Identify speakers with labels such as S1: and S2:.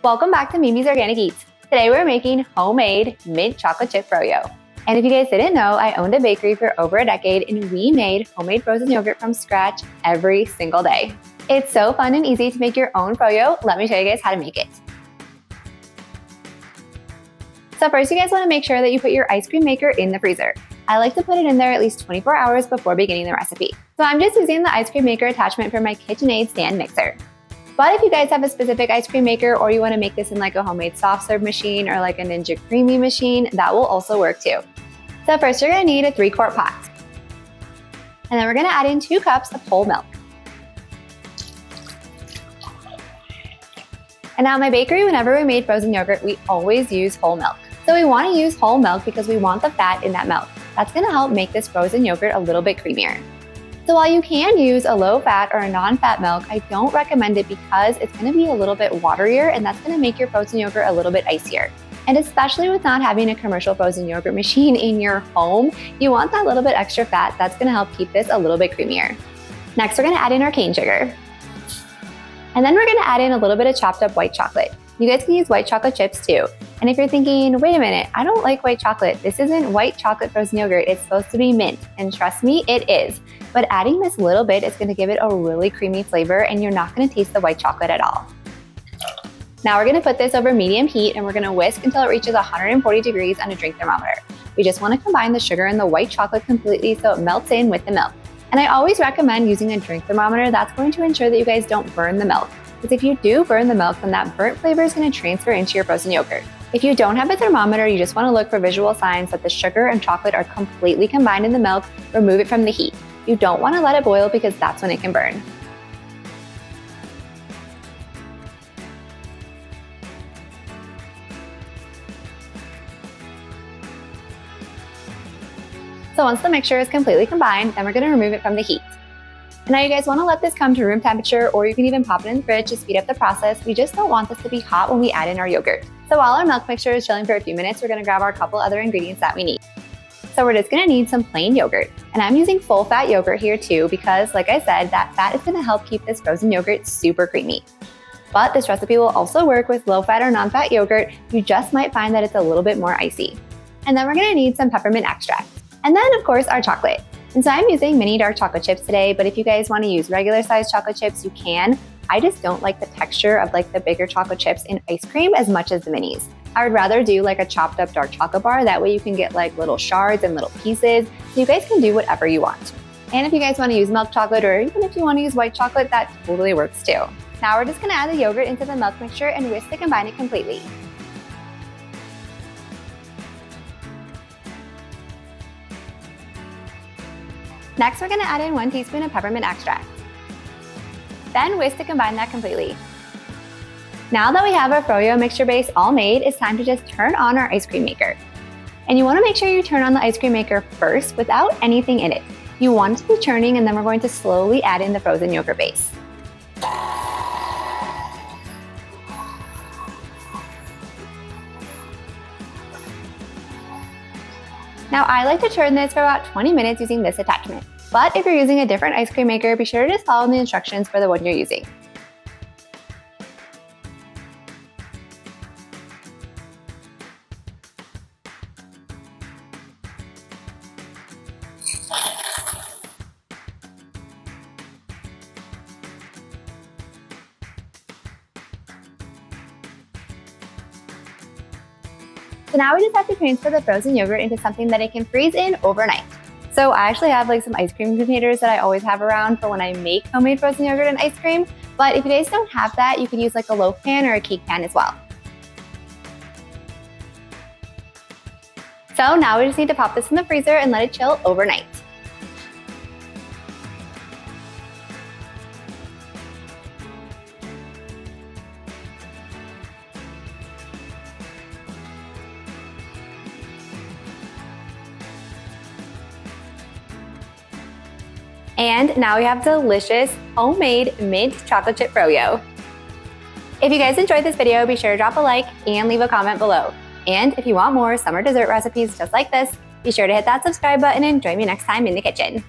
S1: Welcome back to Mimi's Organic Eats. Today we're making homemade mint chocolate chip fro-yo. And if you guys didn't know, I owned a bakery for over a decade and we made homemade frozen yogurt from scratch every single day. It's so fun and easy to make your own fro-yo. Let me show you guys how to make it. So first, you guys want to make sure that you put your ice cream maker in the freezer. I like to put it in there at least 24 hours before beginning the recipe. So I'm just using the ice cream maker attachment for my KitchenAid stand mixer. But if you guys have a specific ice cream maker or you want to make this in like a homemade soft serve machine or like a Ninja Creami machine, that will also work too. So first you're going to need a 3-quart pot. And then we're going to add in 2 cups of whole milk. And now in my bakery, whenever we made frozen yogurt, we always use whole milk. So we want to use whole milk because we want the fat in that milk. That's going to help make this frozen yogurt a little bit creamier. So while you can use a low-fat or a non-fat milk, I don't recommend it because it's going to be a little bit waterier and that's going to make your frozen yogurt a little bit icier. And especially with not having a commercial frozen yogurt machine in your home, you want that little bit extra fat that's going to help keep this a little bit creamier. Next, we're going to add in our cane sugar. And then we're going to add in a little bit of chopped up white chocolate. You guys can use white chocolate chips too. And if you're thinking, wait a minute, I don't like white chocolate. This isn't white chocolate frozen yogurt. It's supposed to be mint. And trust me, it is. But adding this little bit is going to give it a really creamy flavor and you're not going to taste the white chocolate at all. Now we're going to put this over medium heat and we're going to whisk until it reaches 140 degrees on a drink thermometer. We just want to combine the sugar and the white chocolate completely so it melts in with the milk. And I always recommend using a drink thermometer. That's going to ensure that you guys don't burn the milk. Because if you do burn the milk, then that burnt flavor is going to transfer into your frozen yogurt. If you don't have a thermometer, you just want to look for visual signs that the sugar and chocolate are completely combined in the milk. Remove it from the heat. You don't want to let it boil because that's when it can burn. So once the mixture is completely combined, then we're going to remove it from the heat. And now you guys want to let this come to room temperature or you can even pop it in the fridge to speed up the process. We just don't want this to be hot when we add in our yogurt. So while our milk mixture is chilling for a few minutes, we're going to grab our couple other ingredients that we need. So we're just going to need some plain yogurt. And I'm using full fat yogurt here too because like I said, that fat is going to help keep this frozen yogurt super creamy. But this recipe will also work with low fat or non-fat yogurt. You just might find that it's a little bit more icy. And then we're going to need some peppermint extract. And then of course our chocolate. And so I'm using mini dark chocolate chips today, but if you guys want to use regular sized chocolate chips, you can. I just don't like the texture of like the bigger chocolate chips in ice cream as much as the minis. I would rather do like a chopped up dark chocolate bar. That way you can get like little shards and little pieces. So you guys can do whatever you want. And if you guys want to use milk chocolate or even if you want to use white chocolate, that totally works too. Now we're just going to add the yogurt into the milk mixture and whisk to combine it completely. Next, we're going to add in 1 teaspoon of peppermint extract. Then whisk to combine that completely. Now that we have our fro-yo mixture base all made, it's time to just turn on our ice cream maker. And you want to make sure you turn on the ice cream maker first without anything in it. You want it to be churning and then we're going to slowly add in the frozen yogurt base. Now I like to churn this for about 20 minutes using this attachment. But if you're using a different ice cream maker, be sure to just follow the instructions for the one you're using. So now we just have to transfer the frozen yogurt into something that it can freeze in overnight. So I actually have like some ice cream containers that I always have around for when I make homemade frozen yogurt and ice cream. But if you guys don't have that, you could use like a loaf pan or a cake pan as well. So now we just need to pop this in the freezer and let it chill overnight. And now we have delicious homemade mint chocolate chip fro-yo. If you guys enjoyed this video, be sure to drop a like and leave a comment below. And if you want more summer dessert recipes just like this, be sure to hit that subscribe button and join me next time in the kitchen.